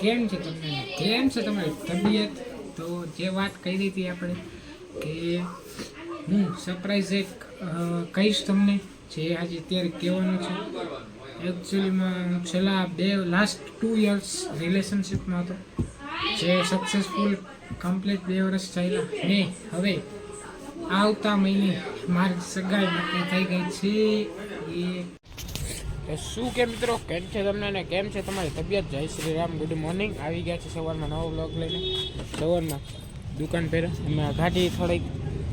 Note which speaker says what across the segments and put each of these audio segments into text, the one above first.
Speaker 1: કેમ છે તમને? કેમ છે તમારી તબિયત? તો જે વાત કરી હતી આપણે કે હું સરપ્રાઈઝ એક કહીશ તમને, જે આજે અત્યારે કહેવાનું છે. એકચ્યુઅલીમાં છેલ્લા લાસ્ટ 2 યર્સ રિલેશનશિપમાં હતો, જે સક્સેસફુલ કમ્પ્લીટ 2 વર્ષ ચાલ્યા ને હવે આવતા મહિને મારી સગાઈ નક્કી થઈ ગઈ છે. શું કે મિત્રો, કેમ છે તમને ને કેમ છે તમારી તબિયત? જય શ્રી રામ, ગુડ મોર્નિંગ. આવી ગયા છે સવારમાં નવો બ્લોગ લઈને. સવારમાં દુકાન પહેરે અમે ગાડી થોડીક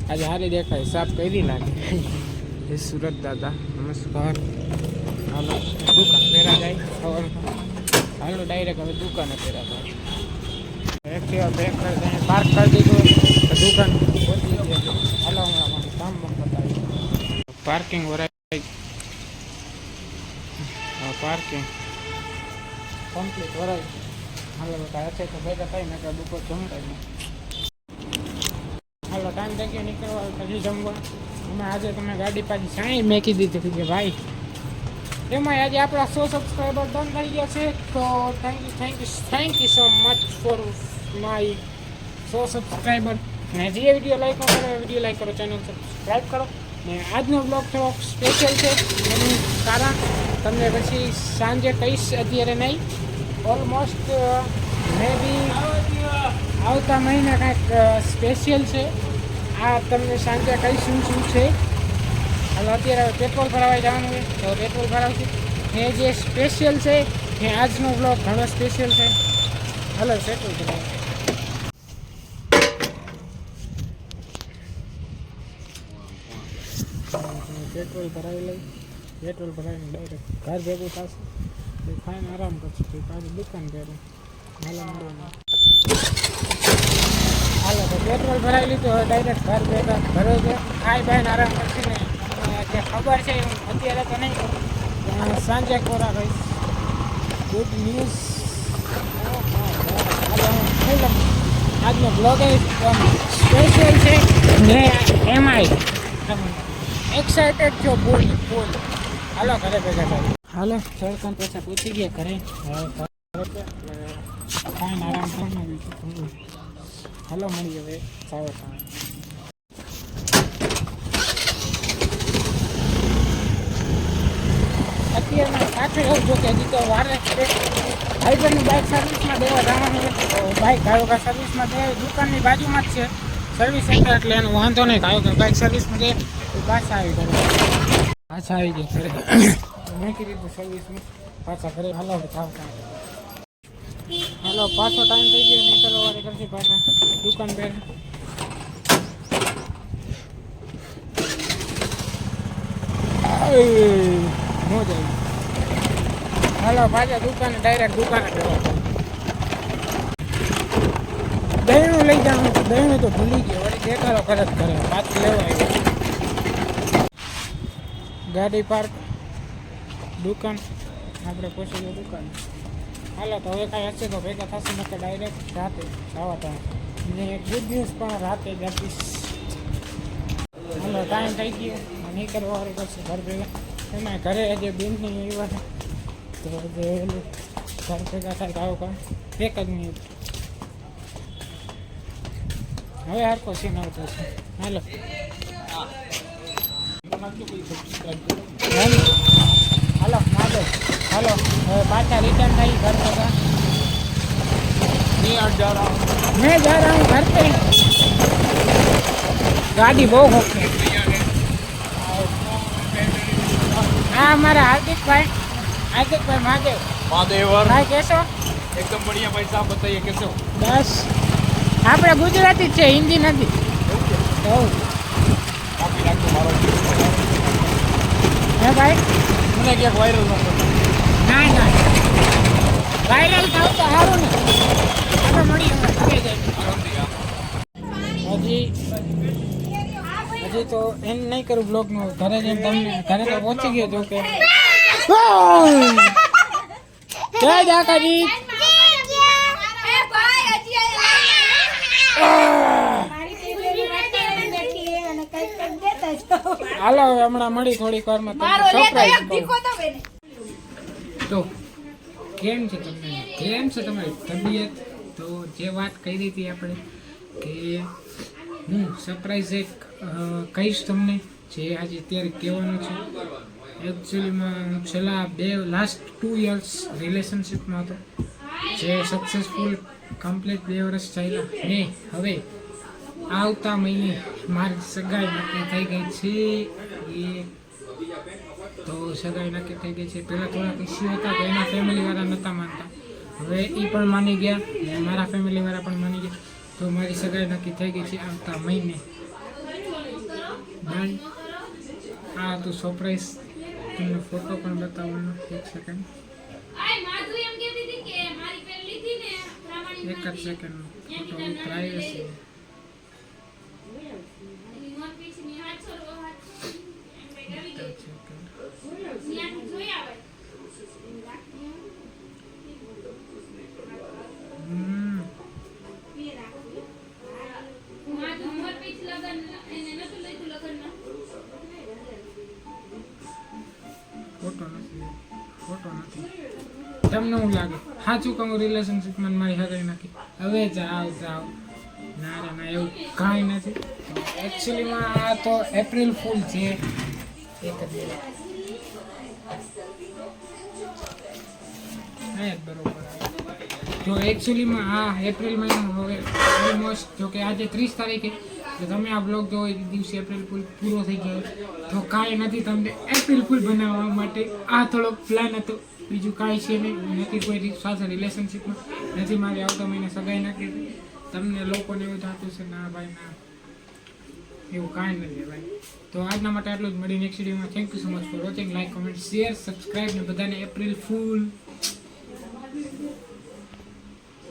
Speaker 1: આજે હારી દેખાય, સાફ કરી નાખી. એ સુરત દાદા નમસ્કાર. હાલો દુકાન પહેરા જાય સવારમાં. હાલો ડાયરેક્ટ હવે દુકાને પહેરા જાય. એક્ટિવા બ્રેક કરી પાર્ક કરી દીધું, દુકાન પહોંચી ગયા. હાલો હમણાં મારું કામ બતાવી પાર્કિંગ વરાય. પાર્કિંગ કમ્પ્લીટ વરાય. હાલો બેટા હશે તો ભેગા થાય ને કે બપોર જમતા. હાલો ટાઈમ થઈ ગયો નીકળવા, પછી જમવા. અમે આજે તમે ગાડી પાછી સાંઈ મેકી દીધી કે ભાઈ, એમાં આજે આપણા 100 સબસ્ક્રાઈબર ડન થઈ ગયા છે. તો thank you so much for my 100 subscriber. અને જે વિડીયો લાઈક ન કરો વિડીયો લાઈક કરો, ચેનલ સબસ્ક્રાઈબ કરો. ને આજનો બ્લોગ થોડોક સ્પેશિયલ છે, એનું કારણ તમને પછી સાંજે કહીશ, અત્યારે નહીં. ઓલમોસ્ટ મે બી આવતા મહિને કાંઈક સ્પેશિયલ છે. આ તમને સાંજે કહીશું શું છે. હાલ અત્યારે પેટ્રોલ ભરાવા જવાનું છે, તો પેટ્રોલ ભરાવશું. એ જે સ્પેશિયલ છે એ આજનો બ્લોગ ઘણો સ્પેશિયલ છે. હલો પેટ્રોલ ભરાવ પેટ્રોલ ભરાવી લઈ. પેટ્રોલ ભરાવીને ડાયરેક્ટ ઘર ભેગું થશે, તો ખાઈને આરામ કરશે, તો પાછું દુકાન પહેરું. હાલો તો પેટ્રોલ ભરાવી લીધું, હવે ડાયરેક્ટ ઘર ભેગા ઘરે છે. ખાઈ બાઈને આરામ કરશે ને જે ખબર છે અત્યારે તો નહીં કરું, સાંજે કોરા કહીશ. Good news. આજનો બ્લોગ સ્પેશિયલ છે ને એમાંય એક્સાઇટેડ છો ફૂલ. હાલો ઘરે ભેગા થાય. હાલો સડકન પછી પૂછી ગયા ઘરે. ખાઈને આરામ કરવાનું. હાલો મળી હવે સારો સારો. અત્યારે પાછળ એવું જો કે હજી તો વારે હાઈડરની બાઇક સર્વિસમાં દેવા જવાનું છે. તો બાઇક ગાયો સર્વિસમાં દે, દુકાનની બાજુમાં જ છે સર્વિસ સેન્ટર, એટલે એનો વાંધો નહીં. ગાયો બાઇક સર્વિસમાં દે પાછા આવી ઘરે, પાછા આવી ગયા ઘરે. મેં કીધું સર્વિસમાં પાછા ઘરે. હાલો આવતા હાલો પાછો ટાઈમ થઈ ગયો નીકળવા વાળી કરશે પાછા દુકાન પર. મોજ આવી. હાલો પાછા દુકાને, ડાયરેક્ટ દુકાને કરવા. દહીણું લઈ જવાનું હતું, દહીણું તો ભૂલી ગયો. વળી દેખાડો કરે જ કરે, પાછું લેવા આવ્યો. ગાડી પાર્ક, દુકાન, આપણે પહોંચી ગયો દુકાન. હાલો તો હવે કાંઈ હશે તો ભેગા થશે, નકર ડાયરેક્ટ રાતે જવા ટાઈમ. ને ગુડ ન્યૂઝ પણ રાતે જ આપીશ. હાલો ટાઈમ થઈ ગયો નીકળવા વાળી કરશે ઘર ભેગા. એમાં ઘરે હજી બેનની આવ્યા તો જે એલું ઘર ભેગા થાય તો આવું કામ એક જ મિનિટ. હવે હરકો સીન આવતો છે. હાલો હાલો માધો. હાલો હવે પાછા રિટર્ન થઈ ઘર ભેગા. मैं जा रहा हूँ घर पे. गाड़ी बहू होती है. हाँ हमारा हार्दिक भाई महादेव भाई कैसो?
Speaker 2: एकदम बढ़िया भाई साहब, बताइए कैसे हो?
Speaker 1: बस આપણે ગુજરાતી છે, હિન્દી નથી. હે ભાઈ
Speaker 2: મને ક્યાંક વાયરલ ન કરો.
Speaker 1: ના વાયરલ થાવ તો સારું ને. આપણે મળીએ હજી તો એમ નહીં કરું બ્લોગનું. ઘરે જઈને તમને ઘરે તો પહોંચી ગયો જો કે. જય દાદાજી. હાલો હમણાં મળી થોડીક વારમાં. તો કેમ છે તમને? કેમ છે તમારી તબિયત? તો જે વાત કરી હતી આપણે કે હું સરપ્રાઈઝ એક કહીશ તમને, જે આજે અત્યારે કહેવાનું છે. એકચ્યુઅલીમાં હું છેલ્લા લાસ્ટ 2 યર્સ રિલેશનશિપમાં હતો, જે સક્સેસફુલ કમ્પ્લીટ 2 વર્ષ ચાલ્યા ને હવે આવતા મહિને મારી સગાઈ નક્કી થઈ ગઈ છે. તો સગાઈ નક્કી થઈ ગઈ છે. પહેલાં થોડાક ઇસ્યુ હતા તો એના ફેમિલીવાળા નહોતા માનતા, હવે એ પણ માની ગયા ને મારા ફેમિલીવાળા પણ માની ગયા. તો મારી સગાઈ નક્કી થઈ ગઈ છે આવતા મહિને. ડન. આ હતું સરપ્રાઈઝ. તમને ફોટો પણ બતાવવાનો. 1 સેકન્ડ, એક જ સેકન્ડ. Photo privacy. ફોટો નથી. તમને શું લાગે સાચું કહું રિલેશનશિપમાં મારી હગાઈ નાખી? હવે જાઓ. ના એવું કાંઈ નથી. એકચ્યુઅલીમાં આ તો એપ્રિલ ફૂલ છે. એક જ બરોબર. તો એકચ્યુઅલીમાં આ એપ્રિલ મહિનો હવે ઓલમોસ્ટ, જો કે આજે 30 તારીખે તો તમે આ બ્લોગ જો એ દિવસે એપ્રિલ ફૂલ પૂરો થઈ ગયો, તો કાંઈ નથી. તમને એપ્રિલ ફૂલ બનાવવા માટે આ થોડોક પ્લાન હતો, બીજું કાંઈ છે નહીં. નથી કોઈ સાથે રિલેશનશિપમાં, નથી મારી આવતા મહિને સગાઈ નાખી. તમને લોકોને એવું થતું છે ના ભાઈ ના, એવું કાંઈ નથી ભાઈ. તો આજના માટે આટલું જ. મળી નેક્સ્ટ વિડીયોમાં. Thank you so much for watching. Like, comment, share, subscribe ને બધાને એપ્રિલ ફૂલ.